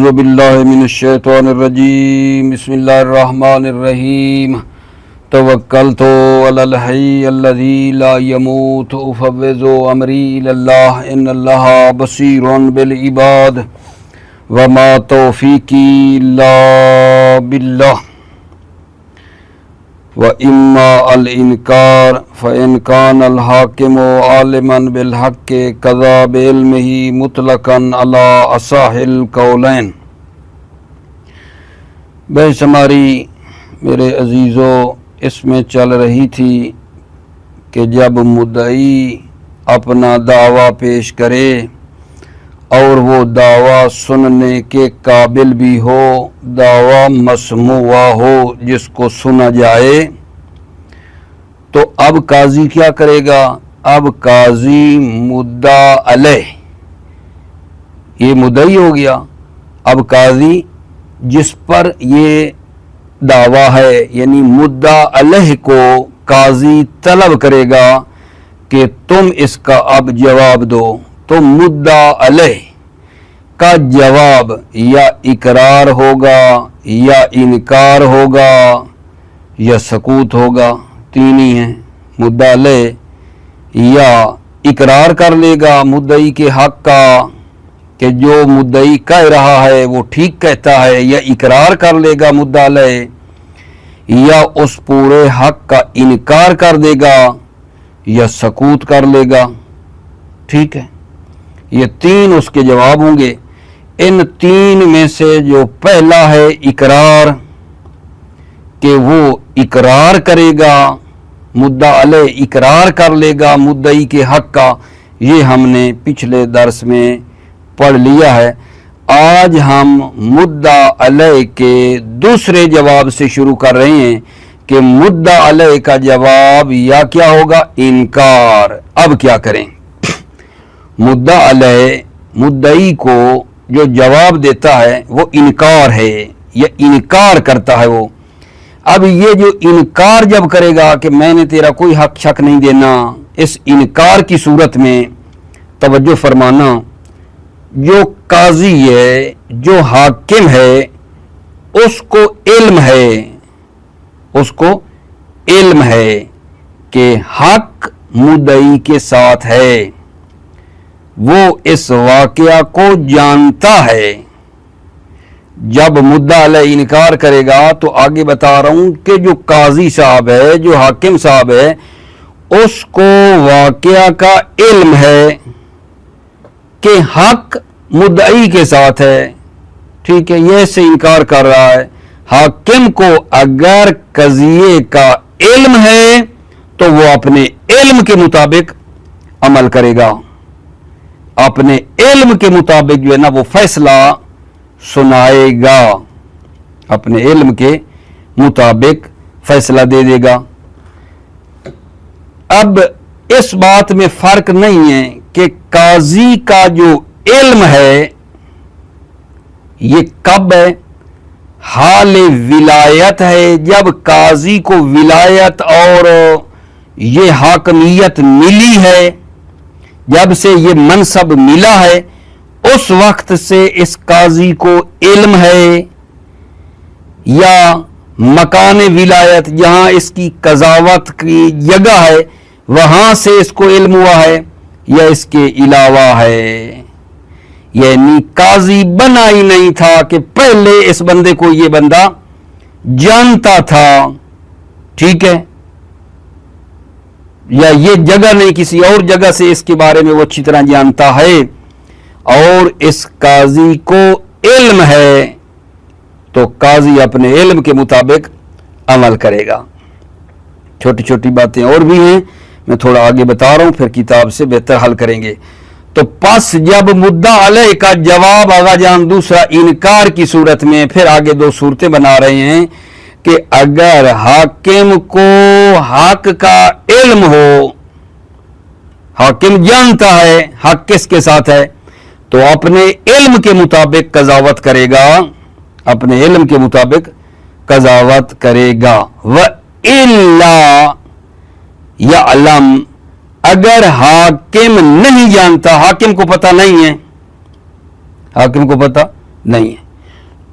اعوذ باللہ من الشیطان الرجیم بسم اللہ الرحمن الرحیم توکلت علی الحی الذی لا یموت افوض امری الی اللہ ان اللہ بصیر بالعباد وما توفیقی الا باللہ وَإِمَّا الْإِنْكَارُ فَإِنْ كَانَ الْحَاكِمُ عَالِمًا بِالْحَقِّ قَضَى بِعِلْمِهِ مُطْلَقًا عَلَى أَصَحِّ الْقَوْلَيْنِ۔ بحث ہماری میرے عزیزو اس میں چل رہی تھی کہ جب مدعی اپنا دعویٰ پیش کرے اور وہ دعویٰ سننے کے قابل بھی ہو، دعویٰ مسموع ہو جس کو سنا جائے، تو اب قاضی کیا کرے گا؟ اب قاضی مدعا علیہ، یہ مدعی ہو گیا، اب قاضی جس پر یہ دعویٰ ہے یعنی مدعا علیہ کو قاضی طلب کرے گا کہ تم اس کا اب جواب دو، تو مدعا علیہ کا جواب یا اقرار ہوگا یا انکار ہوگا یا سکوت ہوگا، تین ہی ہیں۔ مدعا علیہ یا اقرار کر لے گا مدعی کے حق کا کہ جو مدعی کہہ رہا ہے وہ ٹھیک کہتا ہے، یا اقرار کر لے گا مدعا علیہ، یا اس پورے حق کا انکار کر دے گا یا سکوت کر لے گا، ٹھیک ہے۔ یہ تین اس کے جواب ہوں گے۔ ان تین میں سے جو پہلا ہے اقرار، کہ وہ اقرار کرے گا، مدعا علیہ اقرار کر لے گا مدعی کے حق کا، یہ ہم نے پچھلے درس میں پڑھ لیا ہے۔ آج ہم مدعا علیہ کے دوسرے جواب سے شروع کر رہے ہیں کہ مدعا علیہ کا جواب یا کیا ہوگا؟ انکار۔ اب کیا کریں؟ مدعا علیہ مدعی کو جو جواب دیتا ہے وہ انکار ہے یا انکار کرتا ہے وہ۔ اب یہ جو انکار جب کرے گا کہ میں نے تیرا کوئی حق شک نہیں دینا، اس انکار کی صورت میں توجہ فرمانا، جو قاضی ہے، جو حاکم ہے، اس کو علم ہے کہ حق مدعی کے ساتھ ہے، وہ اس واقعہ کو جانتا ہے۔ جب مدعا علیہ انکار کرے گا تو آگے بتا رہا ہوں کہ جو قاضی صاحب ہے، جو حاکم صاحب ہے، اس کو واقعہ کا علم ہے کہ حق مدعی کے ساتھ ہے، ٹھیک ہے، یہ سے انکار کر رہا ہے۔ حاکم کو اگر قضیے کا علم ہے تو وہ اپنے علم کے مطابق عمل کرے گا، اپنے علم کے مطابق جو ہے نا وہ فیصلہ سنائے گا، اپنے علم کے مطابق فیصلہ دے دے گا۔ اب اس بات میں فرق نہیں ہے کہ قاضی کا جو علم ہے یہ کب ہے؟ حال ولایت ہے، جب قاضی کو ولایت اور یہ حاکمیت ملی ہے، جب سے یہ منصب ملا ہے، اس وقت سے اس قاضی کو علم ہے، یا مکان ولایت جہاں اس کی قضاوت کی جگہ ہے وہاں سے اس کو علم ہوا ہے، یا اس کے علاوہ ہے؟ یعنی قاضی بنا ہی نہیں تھا کہ پہلے اس بندے کو یہ بندہ جانتا تھا، ٹھیک ہے، یا یہ جگہ نہیں کسی اور جگہ سے اس کے بارے میں وہ اچھی طرح جانتا ہے، اور اس قاضی کو علم ہے تو قاضی اپنے علم کے مطابق عمل کرے گا۔ چھوٹی چھوٹی باتیں اور بھی ہیں، میں تھوڑا آگے بتا رہا ہوں، پھر کتاب سے بہتر حل کریں گے۔ تو پس جب مدعا علیہ کا جواب آغا جان دوسرا انکار کی صورت میں، پھر آگے دو صورتیں بنا رہے ہیں کہ اگر حاکم کو حق کا علم ہو، حاکم جانتا ہے حق کس کے ساتھ ہے، تو اپنے علم کے مطابق قضاوت کرے گا، اپنے علم کے مطابق قضاوت کرے گا۔ وَإِلَّا يَعْلَمْ، اگر حاکم نہیں جانتا، حاکم کو پتہ نہیں ہے، حاکم کو پتہ نہیں ہے،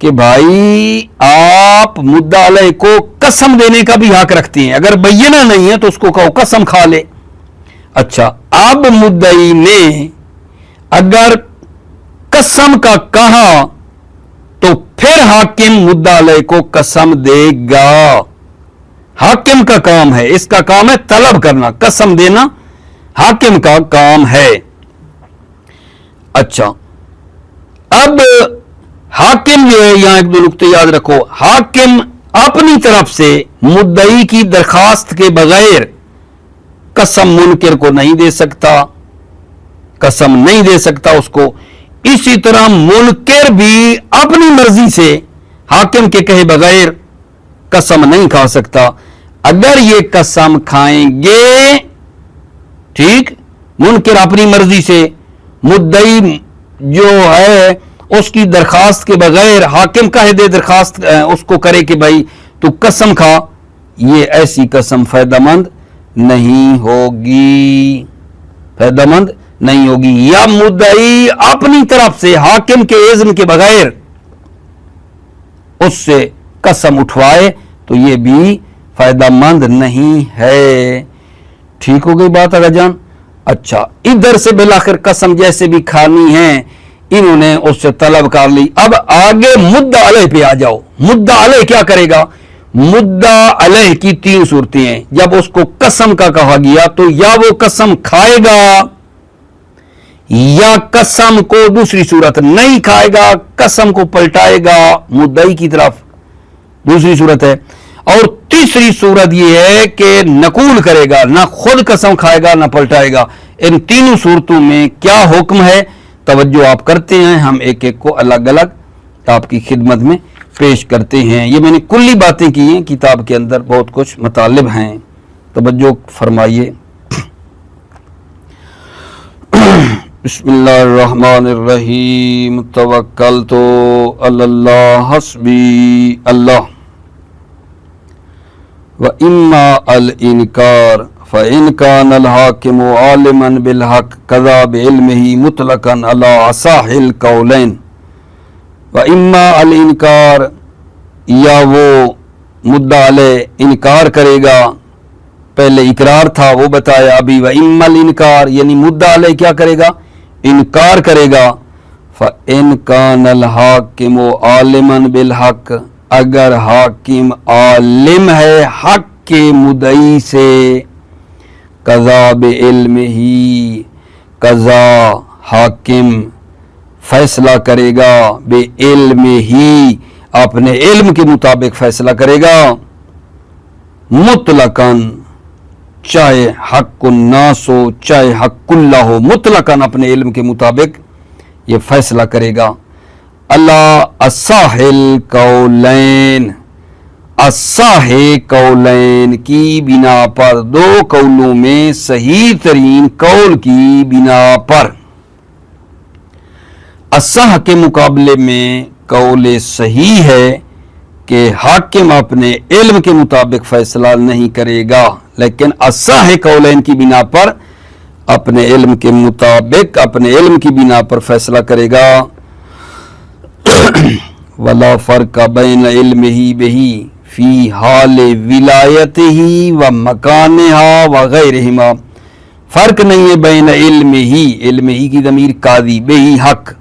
کہ بھائی آپ مدعا علیہ کو قسم دینے کا بھی حق رکھتے ہیں، اگر بینہ نہیں ہے تو اس کو کہو قسم کھا لے۔ اچھا، اب مدعی نے اگر قسم کا کہا تو پھر حاکم مدعا علیہ کو قسم دے گا۔ حاکم کا کام ہے، اس کا کام ہے طلب کرنا، قسم دینا حاکم کا کام ہے۔ اچھا، اب حاکم جو ہے، یہاں ایک دو نقطے یاد رکھو، حاکم اپنی طرف سے مدعی کی درخواست کے بغیر قسم منکر کو نہیں دے سکتا، قسم نہیں دے سکتا اس کو۔ اسی طرح منکر بھی اپنی مرضی سے حاکم کے کہے بغیر قسم نہیں کھا سکتا۔ اگر یہ قسم کھائیں گے، ٹھیک، منکر اپنی مرضی سے، مدعی جو ہے اس کی درخواست کے بغیر حاکم کہہ دے، درخواست اس کو کرے کہ بھائی تو قسم کھا، یہ ایسی قسم فائدہ مند نہیں ہوگی، فائدہ مند نہیں ہوگی۔ یا مدعی اپنی طرف سے حاکم کے اذن کے بغیر اس سے قسم اٹھوائے تو یہ بھی فائدہ مند نہیں ہے۔ ٹھیک ہو گئی بات آگا جان؟ اچھا، ادھر سے بالآخر قسم جیسے بھی کھانی ہے انہوں نے اس سے طلب کر لی۔ اب آگے مدعا علیہ پہ آ جاؤ۔ مدعا علیہ کیا کرے گا؟ مدعا علیہ کی تین صورتیں ہیں۔ جب اس کو قسم کا کہا گیا تو یا وہ قسم کھائے گا یا قسم کو دوسری صورت نہیں کھائے گا، قسم کو پلٹائے گا مدعی کی طرف، دوسری صورت ہے۔ اور تیسری صورت یہ ہے کہ نقول کرے گا، نہ خود قسم کھائے گا نہ پلٹائے گا۔ ان تینوں صورتوں میں کیا حکم ہے توجہ آپ کرتے ہیں، ہم ایک ایک کو الگ الگ آپ کی خدمت میں پیش کرتے ہیں۔ یہ میں نے کلی باتیں کی ہیں، کتاب کے اندر بہت کچھ مطالب ہیں، توجہ فرمائیے۔ بسم اللہ الرحمن الرحیم، توکلت علی اللہ حسبی اللہ وَإِمَّا الْإِنْكَارُ فَإِنْ كَانَ الْحَاكِمُ عَالِمًا بِالْحَقِّ قَضَى بِعِلْمِهِ مُطْلَقًا عَلَى أَصَحِّ الْقَوْلَيْنِ۔ وَإِمَّا الْإِنْكَارُ، یا وہ مدعا علیہ انکار کرے گا، پہلے اقرار تھا وہ بتایا ابھی، وَإِمَّا الْإِنْكَارُ یعنی مدعا علیہ کیا کرے گا؟ انکار کرے گا۔ فَإِنْ كَانَ الْحَاكِمُ عَالِمًا بِالْحَقِّ، اگر حاکم عالم ہے حق کے مدعی سے، قضا بعلمہ، قضا حاکم فیصلہ کرے گا، بعلمہ اپنے علم کے مطابق فیصلہ کرے گا، مطلقاً چاہے حق الناس ہو چاہے حق اللہ ہو، مطلقاً اپنے علم کے مطابق یہ فیصلہ کرے گا۔ اللہ اصح القولین، اصح قولین کی بنا پر، دو قولوں میں صحیح ترین قول کی بنا پر۔ اصح کے مقابلے میں قول صحیح ہے کہ حاکم اپنے علم کے مطابق فیصلہ نہیں کرے گا، لیکن اصح قولین کی بنا پر اپنے علم کے مطابق، اپنے علم کی بنا پر فیصلہ کرے گا۔ ولا فرق بین علمہ بہ فی حال ولایتہ و مکانہا وغیرہما، فرق نہیں ہے بین علمہ، علمہ کی ضمیر قاضی، بہ حق،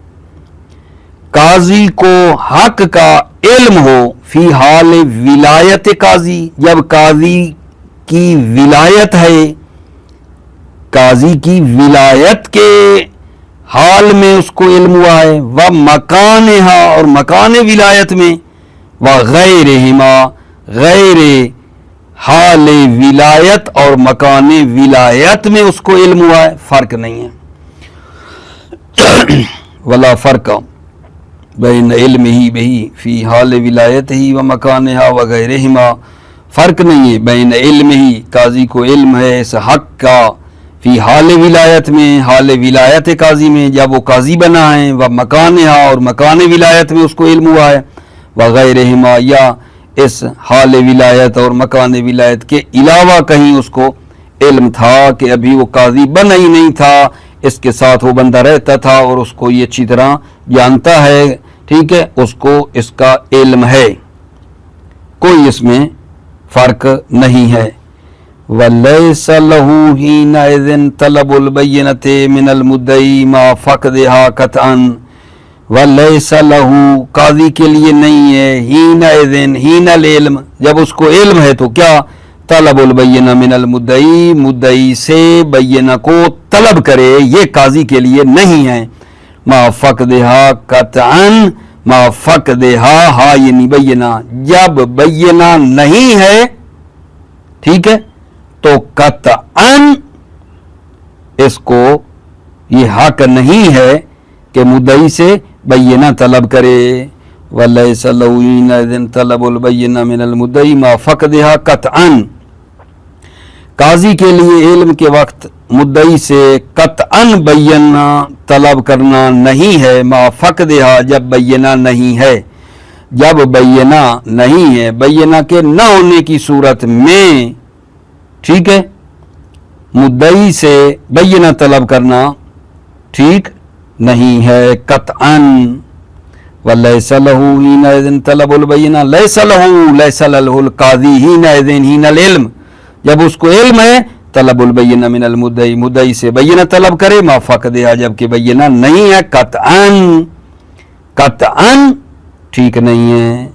قاضی کو حق کا علم ہو، فی حال ولایت قاضی، جب قاضی کی ولایت ہے، قاضی کی ولایت کے حال میں اس کو علم ہوا ہے، و مکانہا اور مکان ولایت میں، و غیرہما غیر حال ولایت اور مکان ولایت میں اس کو علم ہوا ہے، فرق نہیں ہے۔ ولا فرق بین علمہ بہ فی حال ولایتہ و مکانہا وغیرہما، فرق نہیں ہے بین علمہ، قاضی کو علم ہے اس حق کا، فی حال ولایت میں، حال ولایت قاضی میں جب وہ قاضی بنا ہے، و مکانہا اور مکان ولایت میں اس کو علم ہوا ہے، وغیرہما یا اس حال ولایت اور مکان ولایت کے علاوہ کہیں اس کو علم تھا کہ ابھی وہ قاضی بنا ہی نہیں تھا، اس کے ساتھ وہ بندہ رہتا تھا اور اس کو یہ اچھی طرح جانتا ہے، ٹھیک ہے، اس کو اس کا علم ہے، کوئی اس میں فرق نہیں ہے۔ وَلَيْسَ لَهُ حِينَئِذٍ طَلَبُ الْبَيِّنَةِ مِنَ الْمُدَّعِي مَعَ فَقْدِهَا قَطْعًا۔ وَلَيْسَ لَهُ، قاضی کے لیے نہیں ہے، حِينَئِذٍ، حِينَ العلم، جب اس کو علم ہے تو کیا، طلب البینہ من المدعی، مدعی سے بینہ کو طلب کرے، یہ قاضی کے لیے نہیں ہے۔ ما فقدہا قطعا، ما فقدہا، ہا یعنی بینہ، جب بینہ نہیں ہے، ٹھیک ہے، تو قطعا اس کو یہ حق نہیں ہے کہ مدعی سے بینہ طلب کرے۔ وَلَيْسَ لَهُ حِينَئِذٍ طَلَبُ الْبَيِّنَةِ مِنَ الْمُدَّعِي مَعَ فَقْدِهَا قَطْعًا، قاضی کے لیے علم کے وقت مدعی سے قطعاً بینہ طلب کرنا نہیں ہے، مع فقدہا، جب بینہ نہیں ہے، جب بینہ نہیں ہے، بینہ کے نہ ہونے کی صورت میں، ٹھیک ہے، مدعی سے بینہ طلب کرنا ٹھیک نہیں ہے قطعاً۔ وَلَيْسَ لَهُ حِينَئِذٍ طَلَبُ الْبَيِّنَةِ، لَيْسَ لَهُ، لَيْسَ لَهُ الْقَاضِي حِينَئِذٍ، حِينَ الْعِلْم، جب اس کو علم ہے، طلب البینہ من المدعی، مدعی سے بینہ طلب کرے، ما فقدہا، جب کہ بینہ نہیں ہے، قطعاً، قطعاً ٹھیک نہیں ہے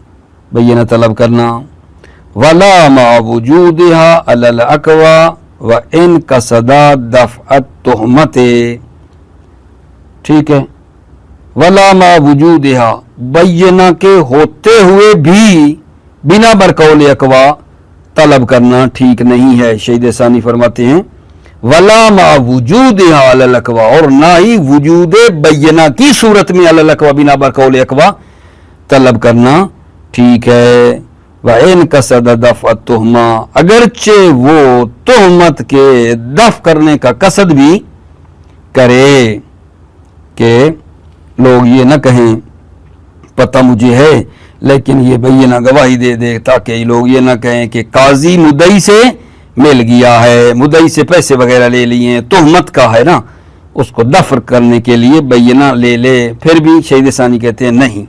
بینہ طلب کرنا۔ ولا مع وجودها علی الاقوى وان قصد دفع التہمت، ٹھیک ہے، ولا مع وجودها، بینہ کے ہوتے ہوئے بھی بنا برقول اقوا طلب کرنا ٹھیک نہیں ہے۔ شہید ثانی فرماتے ہیں ولا مع وجودها علی الاقوا، اور نہ ہی وجود بینہ کی صورت میں علی الاقوا، بنا برقول اقوا طلب کرنا ٹھیک ہے۔ وَإِنْ قَصَدَ دَفْعَ التُّہمَةِ، اگرچہ وہ تہمت کے دفع کرنے کا قصد بھی کرے، کہ لوگ یہ نہ کہیں پتہ مجھے ہے لیکن یہ بینہ گواہی دے دے، تاکہ لوگ یہ نہ کہیں کہ قاضی مدعی سے مل گیا ہے، مدعی سے پیسے وغیرہ لے لیے، تہمت کا ہے نا، اس کو دفع کرنے کے لیے بینہ لے لے، پھر بھی شہید ثانی کہتے ہیں نہیں۔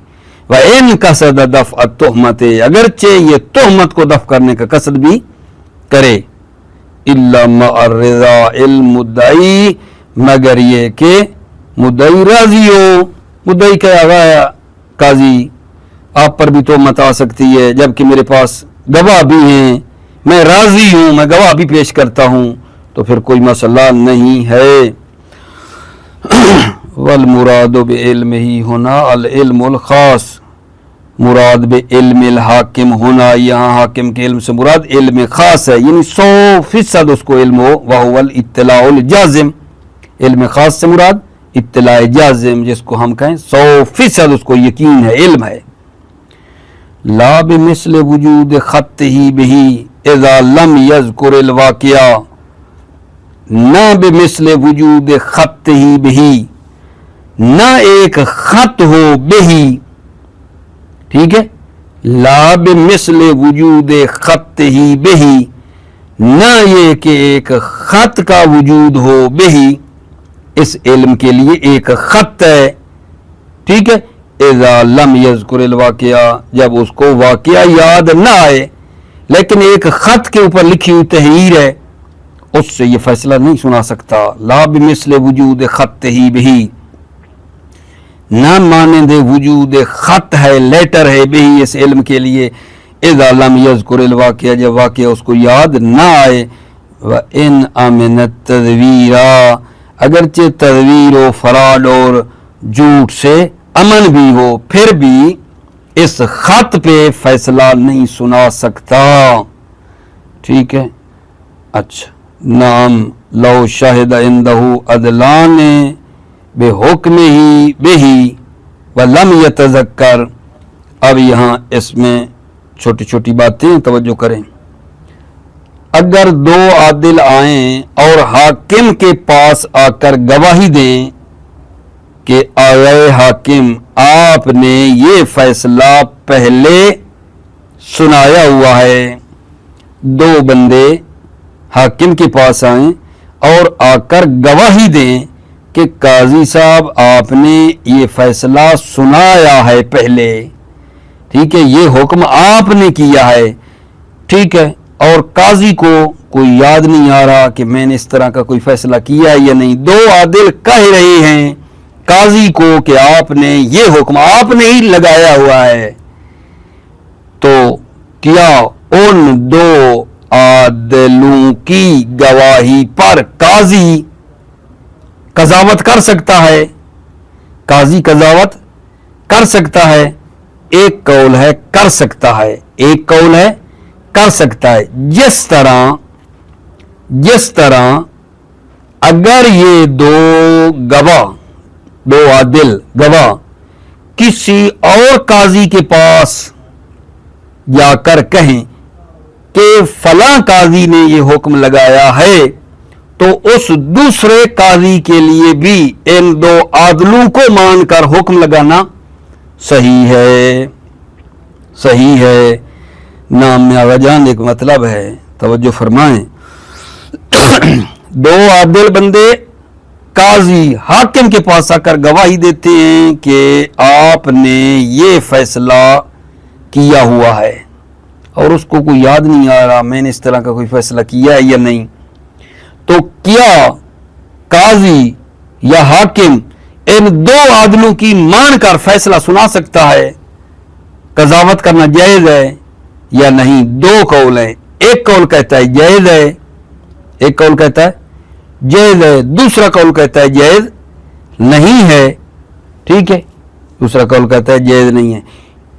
وَإِنْ قَصَدَ دَفْعَ التُّہمَةِ، اگرچہ یہ تہمت کو دفع کرنے کا قصد بھی کرے، إِلَّا مَعَ الرِّضَاءِ الْمُدَّعِي، مگر یہ کہ مدعی راضی ہو، مدعی کہے آگا قاضی آپ پر بھی تہمت آ سکتی ہے، جبکہ میرے پاس گواہ بھی ہیں، میں راضی ہوں، میں گواہ بھی پیش کرتا ہوں، تو پھر کوئی مسئلہ نہیں ہے۔ والمراد بعلمہ ہونا العلم الخاص، مراد بعلم الحاکم ہونا، یہاں حاکم کے علم سے مراد علم خاص ہے، یعنی 100% اس کو علم ہو، وہو الاطلاع الجازم، علم خاص سے مراد اطلاع جازم، جس کو ہم کہیں 100% اس کو یقین ہے، علم ہے۔ لا بمثل وجود خطہ بہ اذا لم یذکر الواقعہ، نہ بمثل وجود خطہ بہ، نہ ایک خط ہو بہی، ٹھیک ہے، لا بمثل وجود خطہ بہی، نہ یہ کہ ایک خط کا وجود ہو بہی، اس علم کے لیے ایک خط ہے، ٹھیک ہے، اذا لم یذکر الواقعہ، جب اس کو واقعہ یاد نہ آئے، لیکن ایک خط کے اوپر لکھی ہوئی تحریر ہے، اس سے یہ فیصلہ نہیں سنا سکتا۔ لا بمثل وجود خطہ بہ، نہ مانند وجود خط ہے، لیٹر ہے، بہی اس علم کے لیے، اذا لم یذکر الواقعہ، جب واقعہ اس کو یاد نہ آئے، وَإِنْ أَمِنَ التَّدْوِيرَ، اگرچہ تدویر و فراڈ اور جھوٹ سے امن بھی ہو، پھر بھی اس خط پہ فیصلہ نہیں سنا سکتا، ٹھیک ہے۔ اچھا، نعم لو شاہد عندہ عدلان بحکمہ بہ ولم یتذکر، اب یہاں اس میں چھوٹی چھوٹی باتیں توجہ کریں۔ اگر دو عادل آئیں اور حاکم کے پاس آ کر گواہی دیں کہ آئے حاکم، آپ نے یہ فیصلہ پہلے سنایا ہوا ہے، دو بندے حاکم کے پاس آئیں اور آ کر گواہی دیں کہ قاضی صاحب آپ نے یہ فیصلہ سنایا ہے پہلے، ٹھیک ہے، یہ حکم آپ نے کیا ہے، ٹھیک ہے، اور قاضی کو کوئی یاد نہیں آ رہا کہ میں نے اس طرح کا کوئی فیصلہ کیا ہے یا نہیں، دو عادل کہہ رہے ہیں قاضی کو کہ آپ نے یہ حکم آپ نے ہی لگایا ہوا ہے، تو کیا ان دو عادلوں کی گواہی پر قاضی قضاوت کر سکتا ہے؟ قاضی قضاوت کر سکتا ہے؟ ایک قول ہے کر سکتا ہے، ایک قول ہے کر سکتا ہے، جس طرح اگر یہ دو گواہ، دو عادل گواہ کسی اور قاضی کے پاس جا کر کہیں کہ فلاں قاضی نے یہ حکم لگایا ہے، تو اس دوسرے قاضی کے لیے بھی ان دو عادلوں کو مان کر حکم لگانا صحیح ہے، صحیح ہے۔ نام میں آغاجان ایک مطلب ہے، توجہ فرمائیں۔ دو عادل بندے قاضی حاکم کے پاس آ کر گواہی دیتے ہیں کہ آپ نے یہ فیصلہ کیا ہوا ہے، اور اس کو کوئی یاد نہیں آ رہا میں نے اس طرح کا کوئی فیصلہ کیا ہے یا نہیں، تو کیا قاضی یا حاکم ان دو عادلوں کی مان کر فیصلہ سنا سکتا ہے؟ قضاوت کرنا جائز ہے یا نہیں؟ دو قول ہیں، ایک قول کہتا ہے جائز ہے، ایک قول کہتا ہے جائز ہے، دوسرا قول کہتا ہے جائز نہیں ہے، ٹھیک ہے، دوسرا قول کہتا ہے جائز نہیں ہے۔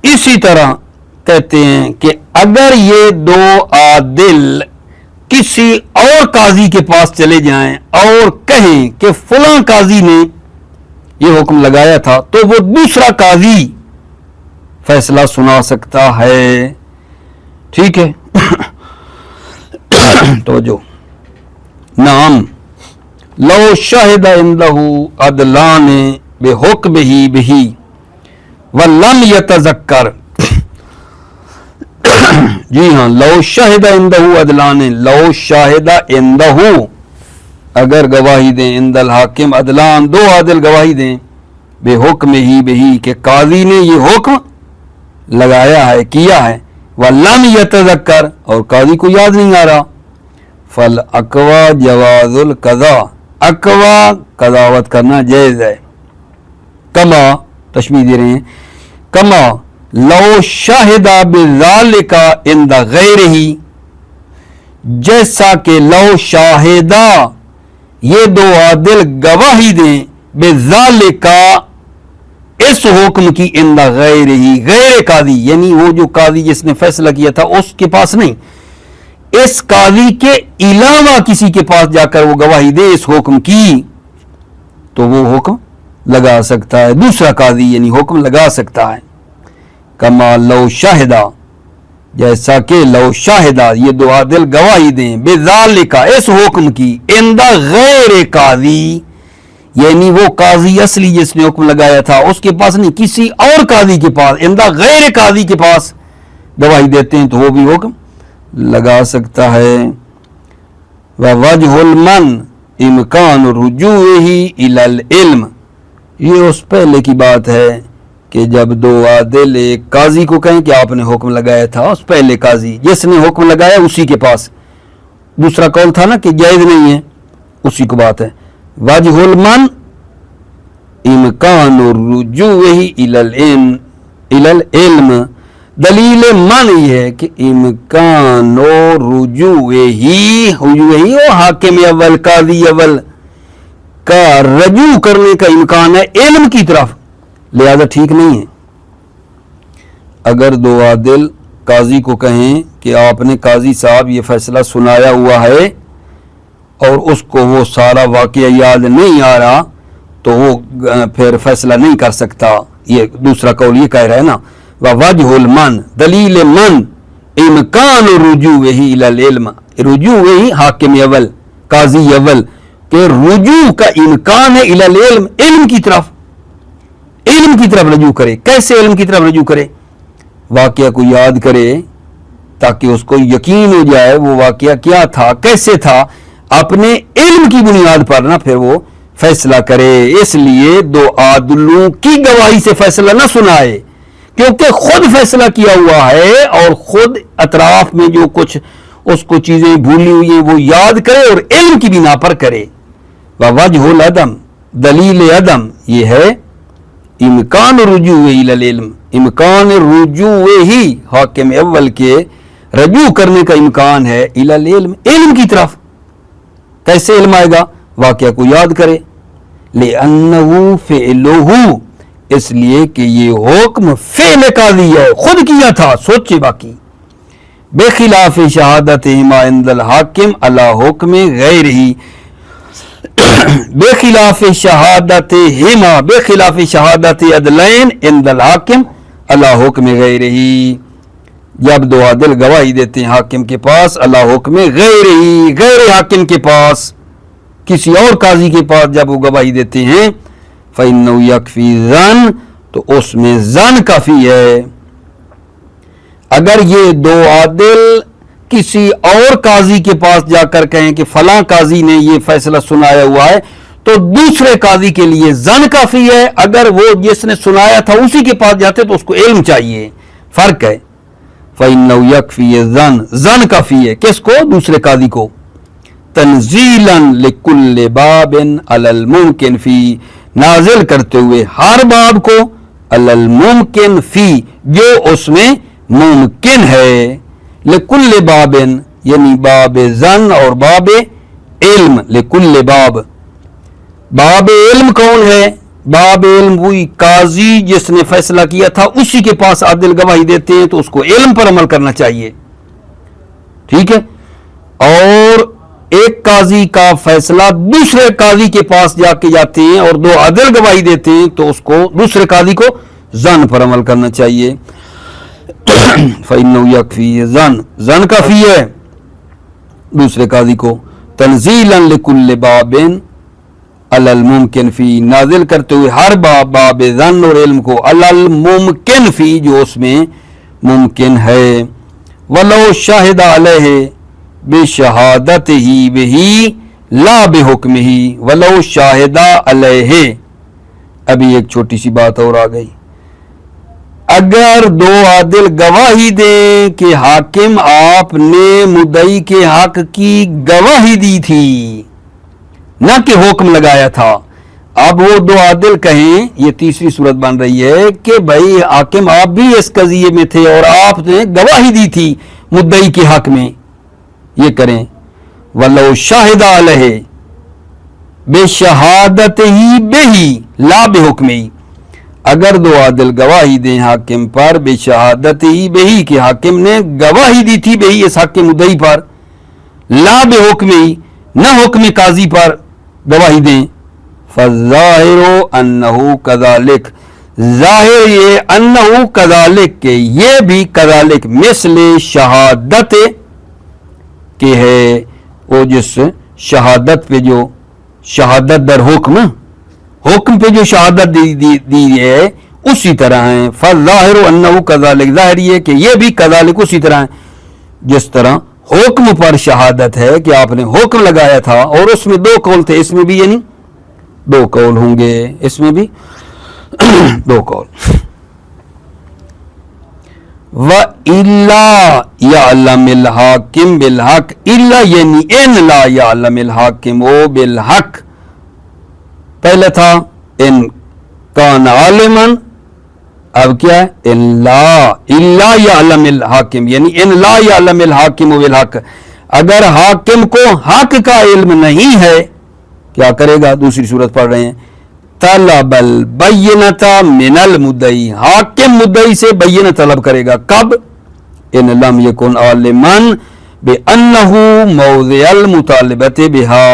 اسی طرح کہتے ہیں کہ اگر یہ دو عادل کسی اور قاضی کے پاس چلے جائیں اور کہیں کہ فلاں قاضی نے یہ حکم لگایا تھا، تو وہ دوسرا قاضی فیصلہ سنا سکتا ہے، ٹھیک ہے۔ تو جو نام لو شہد عنده عدلان بحکمہ بہ ولم یتذکر، جی ہاں، لو شہد عنده عدلان، لو شاہد عنده، اگر گواہی دیں عند الحاکم عدلان، دو عادل گواہی دیں بحکمہ بہ کہ قاضی نے یہ حکم لگایا ہے، کیا ہے، وَلَمْ يَتَذَكَّرْ، اور قاضی کو یاد نہیں آ رہا، فَالْأَقْوَى جَوَازُ الْقَضَاء، اقوا قضاوت کرنا جائز ہے، کما تشبیہ دے رہے ہیں، کما لو شاہد بذالک عند غیرہ، جیسا کہ لو شاہدہ یہ دو عادل گواہی دیں بذالک اس حکم کی عند غیر ہی، غیر قاضی یعنی وہ جو قاضی جس نے فیصلہ کیا تھا اس کے پاس نہیں، اس قاضی کے علاوہ کسی کے پاس جا کر وہ گواہی دے اس حکم کی، تو وہ حکم لگا سکتا ہے، دوسرا قاضی یعنی حکم لگا سکتا ہے۔ کما لو شاہدہ، جیسا کہ لو شاہدہ یہ دو عادل گواہی دیں بذالک اس حکم کی عند غیر قاضی، یعنی وہ قاضی اصلی جس نے حکم لگایا تھا اس کے پاس نہیں، کسی اور قاضی کے پاس، عند غیر قاضی کے پاس گواہی دیتے ہیں، تو وہ بھی حکم لگا سکتا ہے۔ وَوَجْهُ الْمَنْ امکان رجوعہ الی العلم، یہ اس پہلے کی بات ہے کہ جب دو عادل ایک قاضی کو کہیں کہ آپ نے حکم لگایا تھا، اس پہلے قاضی جس نے حکم لگایا اسی کے پاس، دوسرا قول تھا نا کہ جائز نہیں ہے، اسی کو بات ہے۔ وجہ المن امکان الرجوع الی العلم، دلیل من یہ ہے کہ امکان رجوع ہی وہ حاکم اول قاضی اول کا رجوع کرنے کا امکان ہے علم کی طرف، لہذا ٹھیک نہیں ہے۔ اگر دو عادل قاضی کو کہیں کہ آپ نے قاضی صاحب یہ فیصلہ سنایا ہوا ہے اور اس کو وہ سارا واقعہ یاد نہیں آ رہا، تو وہ پھر فیصلہ نہیں کر سکتا، یہ دوسرا قول یہ کہہ رہا ہے نا۔ وَوَجْهُ الْمَنْ، دلیل من امکان رجوعہ الی العلم، رجوع حاکم اول قاضی اول کہ رجوع کا امکان ہے الی العلم، علم کی طرف، علم کی طرف رجوع کرے۔ کیسے علم کی طرف رجوع کرے؟ واقعہ کو یاد کرے تاکہ اس کو یقین ہو جائے وہ واقعہ کیا تھا، کیسے تھا، اپنے علم کی بنیاد پر نہ پھر وہ فیصلہ کرے، اس لیے دو عادلوں کی گواہی سے فیصلہ نہ سنائے، کیونکہ خود فیصلہ کیا ہوا ہے اور خود اطراف میں جو کچھ اس کو چیزیں بھولی ہوئی ہیں وہ یاد کرے اور علم کی بنا پر کرے۔ ووجہ العدم، دلیل عدم یہ ہے امکان رجوع الی العلم، امکان رجوع ہی حاکم اول کے رجوع کرنے کا امکان ہے الی العلم، علم کی طرف۔ کیسے علم آئے گا؟ واقعہ کو یاد کرے، لِأَنَّهُ فِعْلُهُ، اس لیے کہ یہ حکم فعل قاضی ہے، خود کیا تھا، سوچے باقی۔ بخلاف شہادتہما عند الحاکم علی حکم غیرہ، بخلاف شہادتہما، بخلاف شہادت عدلین عند الحاکم علی حکم غیرہ، جب دو عادل گواہی دیتے ہیں حاکم کے پاس علی حکم غیرہ، غیر حاکم کے پاس، کسی اور قاضی کے پاس جب وہ گواہی دیتے ہیں، فَإِنَّهُ يَكْفِي ظَنَّ، تو اس میں ظن کافی ہے۔ اگر یہ دو عادل کسی اور قاضی کے پاس جا کر کہیں کہ فلاں قاضی نے یہ فیصلہ سنایا ہوا ہے، تو دوسرے قاضی کے لیے ظن کافی ہے، اگر وہ جس نے سنایا تھا اسی کے پاس جاتے تو اس کو علم چاہیے، فرق ہے۔ فَإِنَّهُ يَكْفِي الظَّنَّ، ظن کافی ہے، کس کو؟ دوسرے قاضی کو۔ تنزیلاً لکل باب علی الممکن فی، نازل کرتے ہوئے ہر باب کو علی الممکن فی، جو اس میں ممکن ہے، لکل باب یعنی باب ظن اور باب علم، لکل باب، باب علم کون ہے؟ باب علم وہی قاضی جس نے فیصلہ کیا تھا اسی کے پاس عادل گواہی دیتے ہیں تو اس کو علم پر عمل کرنا چاہیے، ٹھیک ہے۔ اور ایک قاضی کا فیصلہ دوسرے قاضی کے پاس جا کے جاتے ہیں اور دو عادل گواہی دیتے ہیں تو اس کو دوسرے قاضی کو ظن پر عمل کرنا چاہیے۔ فَإِنَّهُ يَكْفِي الظَّنَّ، ظن کافی ہے دوسرے قاضی کو۔ تنزیلاً لکل باب علی الممکن فی، نازل کرتے ہوئے ہر باب، باب ظن اور علم کو، علی الممکن فی، جو اس میں ممکن ہے۔ وَلَوْ شَهِدَ عَلَيْهِ بِشَهَادَتِهِ بِهِ لا بِحُکْمِهِ، وَلَوْ شَهِدَ عَلَيْهِ، ابھی ایک چھوٹی سی بات اور آ گئی، اگر دو عادل گواہی دیں کہ حاکم آپ نے مدعی کے حق کی گواہی دی تھی، نہ کہ حکم لگایا تھا، اب وہ دو عادل کہیں، یہ تیسری صورت بن رہی ہے کہ بھائی حاکم آپ بھی اس قضیے میں تھے اور آپ نے گواہی دی تھی مدعی کے حق میں، یہ کریں وَلَوْ شَهِدَ عَلَيْهِ بِشَهَادَتِهِ بِهِ لَا بِحُکْمِهِ، اگر دو عادل گواہی دیں حاکم پر بِشَهَادَتِهِ بِهِ کہ حاکم نے گواہی دی تھی بِهِ اس حق کے مدعی پر، لا بِحُکْمِهِ نہ حکم قاضی پر گواہی دیں، فَالظَّاهِرُ أَنَّهُ كَذَلِكَ، ظاہر یہ انہو کذالک کہ یہ بھی کذالک مثل شہادت کہ ہے، وہ جس شہادت پہ جو شہادت در حکم، حکم پہ جو شہادت دی ہے اسی طرح ہیں۔ فالظاہر انہو کذالک، ظاہر یہ کہ یہ بھی کذالک اسی طرح ہیں، جس طرح حکم پر شہادت ہے کہ آپ نے حکم لگایا تھا اور اس میں دو قول تھے، اس میں بھی یعنی دو قول ہوں گے، اس میں بھی دو قول۔ وَإِلَّا يَعْلَمِ الْحَاكِمُ بِالْحَقِّ، إِلَّا یعنی ان لا يَعْلَمِ الْحَاكِمُ بِالْحَقِّ، پہلے تھا ان کان عالماً، اب کیا ہے اِلَّا يَعْلَمِ الْحَاكِمُ یعنی ان لا يَعْلَمِ الْحَاكِمُ بِالْحَقِّ، اگر حاکم کو حق کا علم نہیں ہے کیا کرے گا؟ دوسری صورت پڑھ رہے ہیں، طلب البینۃ من المدعی، حاکم مدعی سے بینہ طلب کرے گا، کب؟ ان لم یکن عالما بانہ موضع المطالبۃ بها،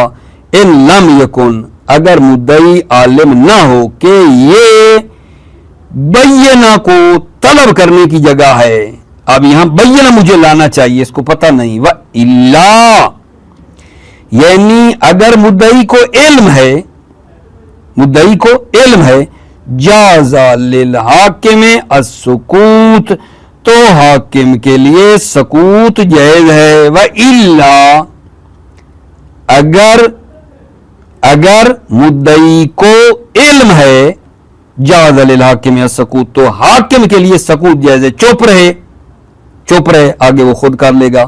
ان لم یکن اگر مدعی عالم نہ ہو کہ یہ بینہ کو طلب کرنے کی جگہ ہے، اب یہاں بینہ مجھے لانا چاہیے، اس کو پتہ نہیں، وَإِلَّا یعنی اگر مدعی کو علم ہے، مدعی کو علم ہے، جاز للحاکم السکوت، تو حاکم کے لیے سکوت جائز ہے، وَإِلَّا اگر اگر مدعی کو علم ہے جاز للحاکم السکوت، تو حاکم کے لیے سکوت جائز ہے، چپ رہے، آگے وہ خود کر لے گا.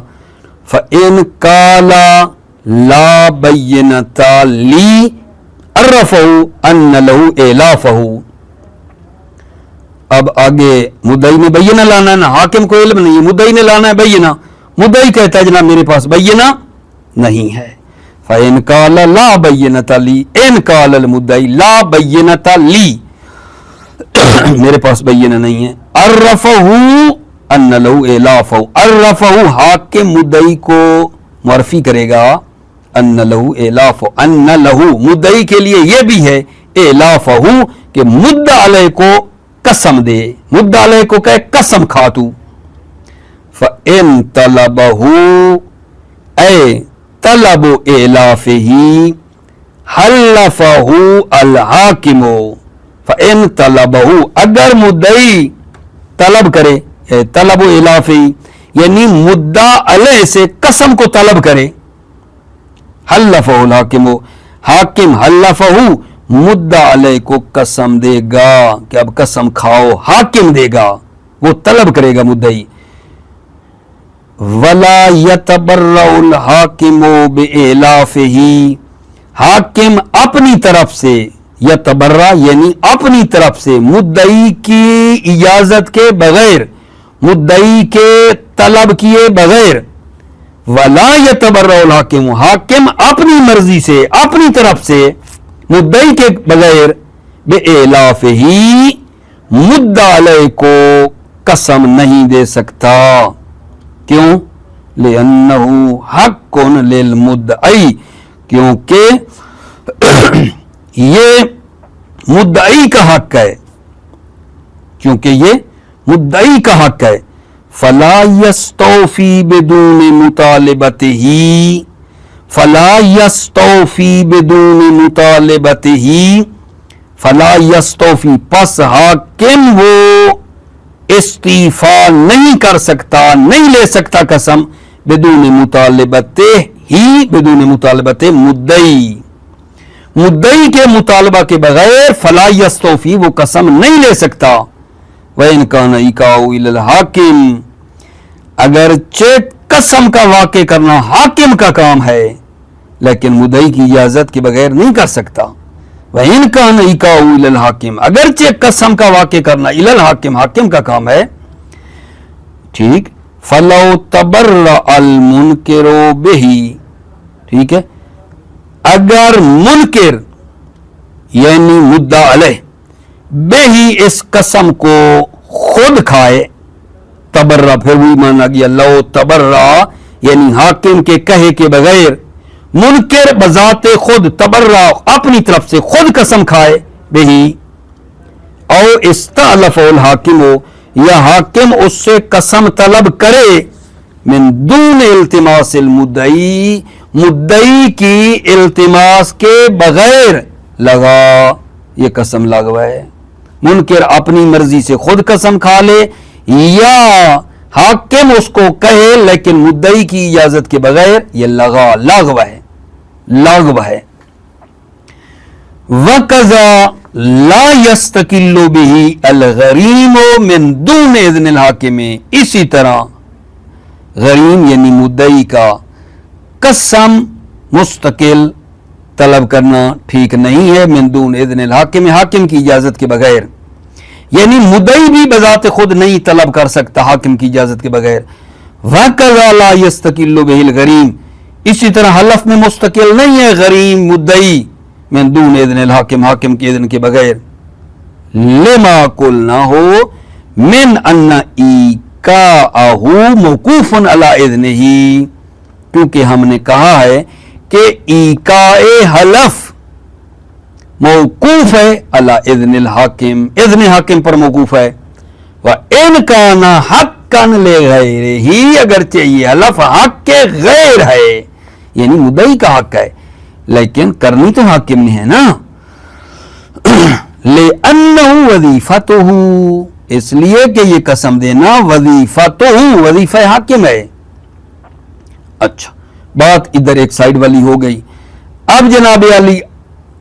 فَإِن قَالَ لَا بَيِّنَةَ لِي عَرَّفَهُ أَنَّ لَهُ إِعْلَافَهُ. اب آگے مدعی نے بینہ لانا ہے نا، حاکم کو علم نہیں ہے، مدعی نے لانا ہے بینہ. مدعی کہتا ہے جناب میرے پاس بینہ نہیں ہے. فَإِن قَالَ لَا بَيِّنَةَ لِي، إِن قَالَ الْمُدَّعِي لَا بَيِّنَةَ لِي، میرے پاس بینہ نہیں ہے. عَرَّفَهُ أَنَّ لَهُ إِعْلَافَهُ، عَرَّفَهُ حاکم مدعی کو معرفی کرے گا. أَنَّ لَهُ إِعْلَافَهُ، أَنَّ لَهُ مدعی کے لیے یہ بھی ہے إِعْلَافَهُ کہ مدعا علیہ کو قسم دے، مدعا علیہ کو کہے قسم کھا تو. فَإِن طَلَبَهُ اے طلب إِعْلَافِهِ حَلَّفَهُ الْحَاكِمُ. فَإِن طَلَبَهُ اگر مدعی طلب کرے، طلب إِعْلَافِهِ یعنی مدعا علیہ سے قسم کو طلب کرے. حَلَّفَهُ الْحَاكِمُ، حاکم حَلَّفَهُ مدعا علیہ کو قسم دے گا کہ اب قسم کھاؤ، حاکم دے گا، وہ طلب کرے گا مدعی. وَلَا يَتَبَرَّأُ الْحَاكِمُ بِإِعْلَافِهِ، حاکم اپنی طرف سے، یتبرہ یعنی اپنی طرف سے مدعی کی اجازت کے بغیر، مدعی کے طلب کیے بغیر. وَلَا يَتَبَرَّأُ الْحَاكِمُ، حاکم اپنی مرضی سے اپنی طرف سے مدعی کے بغیر بِإِعْلَافِهِ مدعا علیہ کو قسم نہیں دے سکتا. کیوں؟ لِأَنَّهُ حَقٌّ لِلْمُدَّعِي، کیونکہ یہ مدعی کا حق ہے، کیونکہ یہ مدعی کا حق ہے. فَلَا يَسْتَوْفِي بِدُونِ مُطَالَبَتِهِ، فَلَا يَسْتَوْفِي بِدُونِ مُطَالَبَتِهِ، فَلَا يَسْتَوْفِي پس حاکم وہ استعفا نہیں کر سکتا، نہیں لے سکتا قسم بدون مطالبتہ ہی، بدون مطالبت مدعی کے مطالبہ کے بغیر فلا یستوفی وہ قسم نہیں لے سکتا. وَإِنْ كَانَ إِيقَاعُ إِلَى الْحَاكِمِ اگرچہ قسم کا واقع کرنا حاکم کا کام ہے لیکن مدعی کی اجازت کے بغیر نہیں کر سکتا. وَإِنْ كَانَ إِيقَاعُ إِلَى الْحَاكِمِ اگرچہ قسم کا واقع کرنا إِلَى الْحَاكِمِ حاکم کا کام ہے، ٹھیک. فَلَوْ تَبَرَّأَ الْمُنْكِرُ بِهِ، ٹھیک ہے، اگر منکر یعنی مدعا علیہ بہی اس قسم کو خود کھائے، تبرہ پھر وہی مانا گیا لو تبرہ یعنی حاکم کے کہے کے بغیر، منکر بذات خود تبرہ اپنی طرف سے خود قسم کھائے بہی، او استعلف الحاکم یا حاکم اس سے قسم طلب کرے من دون التماس المدعی مدعی کی التماس کے بغیر، لگا یہ قسم لغو ہے. منکر اپنی مرضی سے خود قسم کھا لے یا حاکم اس کو کہے لیکن مدعی کی اجازت کے بغیر، یہ لغو ہے، لغو ہے. وَقَضَى لَا يَسْتَقِلُّ بِهِ الْغَرِيمُ مِن دُونِ اذن الحاکم، اسی طرح غریم یعنی مدعی کا قسم مستقل طلب کرنا ٹھیک نہیں ہے، من دون اذن الحاکم حاکم کی اجازت کے بغیر، یعنی مدعی بھی بذات خود نہیں طلب کر سکتا حاکم کی اجازت کے بغیر. وَقَضَى لَا يَسْتَقِلُّ بِهِ الْغَرِيمُ، اسی طرح حلف میں مستقل نہیں ہے غریم مدعی من دون اذن الحاکم حاکم کی اذن کے بغیر. لما قلنا ہو من ان ایقاعہ موقوف علی اذنہ، کیونکہ ہم نے کہا ہے کہ ایقاع حلف موقوف ہے علی اذن الحاکم، اذن حاکم پر موقوف ہے. وَإِنْ كَانَ حَقًّا لِغَيْرِهِ اگرچہ یہ حلف حق کے غیر ہے، یعنی مدعی کا حق ہے لیکن کرنی تو حاکم نے ہے نا. لِأَنَّهُ وَظِيفَتُهُ اس لیے کہ یہ قسم دینا وظیفَتُهُ وظیفہ حاکم ہے. اچھا بات ادھر ایک سائیڈ والی ہو گئی. اب جناب علی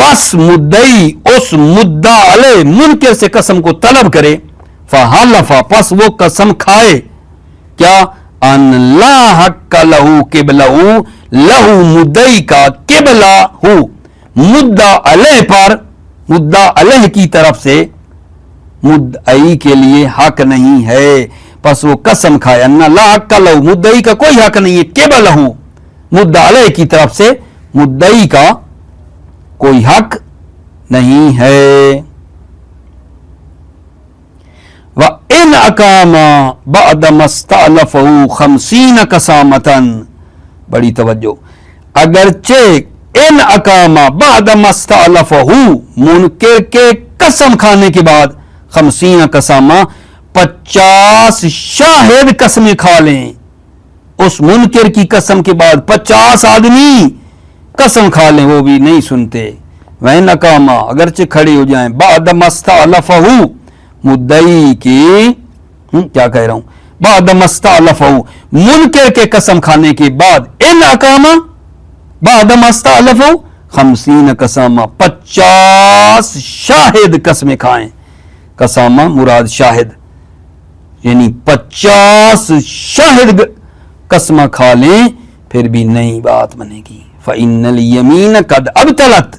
پس مدعی اس مدعا علیہ منکر سے قسم کو طلب کرے، فحلف پس وہ قسم کھائے کیا، ان لا حق لہو قبلہ، لہو مدعی کا قبلہ ہو مدعا علیہ پر، مدعا علیہ کی طرف سے مدعی کے لیے حق نہیں ہے، پس وہ قسم کھائے ان لا حق لہو، مدعی کا کوئی حق نہیں ہے، قبلہ مدعا علیہ کی طرف سے مدعی کا کوئی حق نہیں ہے۔ وَإِنْ أَقَامَ بَعْدَ مَا اسْتَأْلَفَهُ 50 قَسَامَةً، بڑی توجہ، اگرچہ ان اقامہ بعد ما استألفه، منکر کے قسم کھانے کے بعد 50 قسامہ 50 شاہد قسمیں کھا لیں، اس منکر کی قسم کے بعد 50 آدمی قسم کھا لیں، وہ بھی نہیں سنتے۔ وَإِنْ أَقَامَ اگرچہ کھڑے ہو جائیں، بعد ما استألفه مدعی کی کیا کہہ رہا ہوں، بعد ما استألفه منکر کے قسم کھانے کے بعد، ان اقامہ بعد ما استألفه 50 قسامہ 50 شاہد قسمیں کھائیں، قسامہ مراد شاہد، یعنی 50 شاہد قسمہ کھا لیں پھر بھی نئی بات بنے گی۔ فإن اليمین قد ابطلت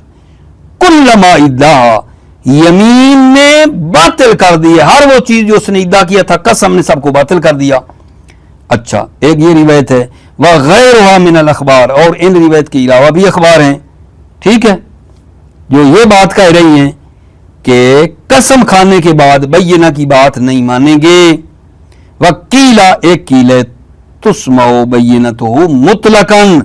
کل ما ادعا، یمین نے باطل کر دیا ہر وہ چیز جو اس نے ادعا کیا تھا، قسم نے سب کو باطل کر دیا۔ اچھا، ایک یہ روایت ہے وغیرها من الاخبار، اور ان روایت کے علاوہ بھی اخبار ہیں، ٹھیک ہے، جو یہ بات کہہ رہی ہیں کہ قسم کھانے کے بعد بینہ کی بات نہیں مانیں گے۔ وکیلا ایک کیل ہے تسمع بینتہ مطلقاً،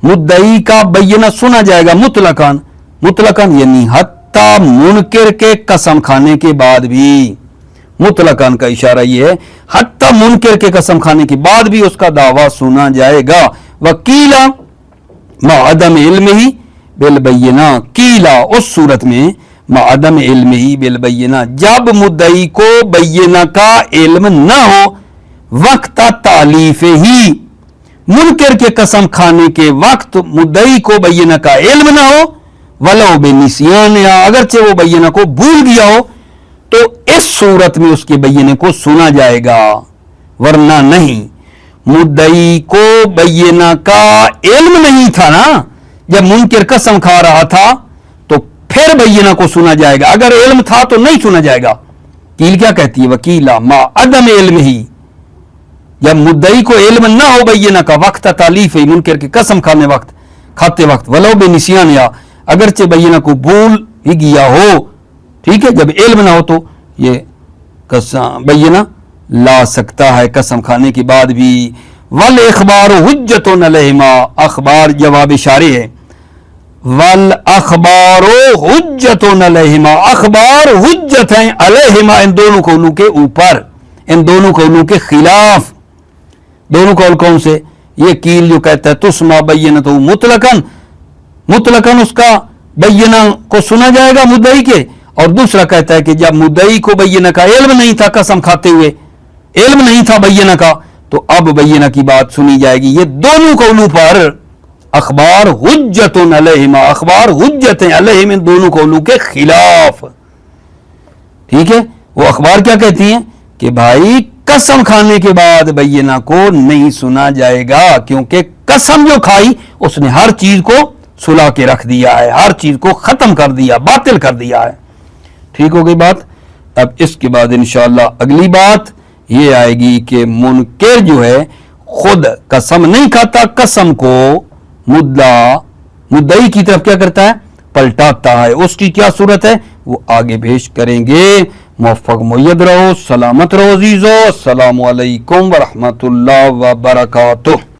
مدعی کا بینہ سنا جائے گا مطلقاً، مطلقاً یعنی حتیٰ منکر کے قسم کھانے کے بعد بھی، مطلقاً کا اشارہ یہ ہے حتیٰ منکر کے قسم کھانے کے بعد بھی اس کا دعویٰ سنا جائے گا۔ وکیلا مع عدم علم ہی بالبینہ، کیلا اس صورت میں مع عدم علم ہی بالبینہ، جب مدعی کو بینہ کا علم نہ ہو، وقت تعلیف ہی، منکر کے قسم کھانے کے وقت مدعی کو بینہ کا علم نہ ہو، ولو بنسیان، یا اگرچہ وہ بینہ کو بھول گیا ہو، تو اس صورت میں اس کے بینے کو سنا جائے گا، ورنہ نہیں۔ مدعی کو بینہ کا علم نہیں تھا نا، جب منکر قسم کھا رہا تھا تو پھر بینہ کو سنا جائے گا، اگر علم تھا تو نہیں سنا جائے گا۔ کیل کیا کہتی ہے، وکیلا ما عدم علم ہی، جب مدعی کو علم نہ ہو بینہ کا، وقت تعلیف ہی، منکر کے قسم کھاتے وقت، ولو بنسیان، یا اگرچہ بینہ کو بھول ہی گیا ہو، ٹھیک ہے، جب علم نہ ہو تو یہ قسم بینہ لا سکتا ہے قسم کھانے کے بعد بھی۔ والاخبار حجت علیہما، اخبار جواب اشارے ہے، والاخبار حجت علیہما، اخبار حجت ہیں علیہما، ان دونوں قولوں کے اوپر، ان دونوں قولوں کے خلاف۔ دونوں قول کون سے؟ یہ کیل جو کہتا ہے تسمع بینتہ مطلقاً، مطلقاً اس کا بینہ کو سنا جائے گا مدعی کے، اور دوسرا کہتا ہے کہ جب مدعی کو بینہ کا علم نہیں تھا، قسم کھاتے ہوئے علم نہیں تھا بینہ کا، تو اب بینہ کی بات سنی جائے گی۔ یہ دونوں قولوں پر اخبار حجت علیہما، اخبار حجت علیہم، ان دونوں قولوں کے خلاف، ٹھیک ہے۔ وہ اخبار کیا کہتی ہیں کہ بھائی قسم کھانے کے بعد بینہ کو نہیں سنا جائے گا، کیونکہ قسم جو کھائی اس نے ہر چیز کو سلا کے رکھ دیا ہے، ہر چیز کو ختم کر دیا، باطل کر دیا ہے۔ ٹھیک ہو گئی بات؟ اب اس کے بعد انشاءاللہ اگلی بات یہ آئے گی کہ منکر جو ہے خود قسم نہیں کھاتا، قسم کو مدعی کی طرف کیا کرتا ہے، پلٹاتا ہے، اس کی کیا صورت ہے وہ آگے پیش کریں گے۔ موفق مید رہو، سلامت رہو عزیزو، السلام علیکم ورحمۃ اللہ وبرکاتہ۔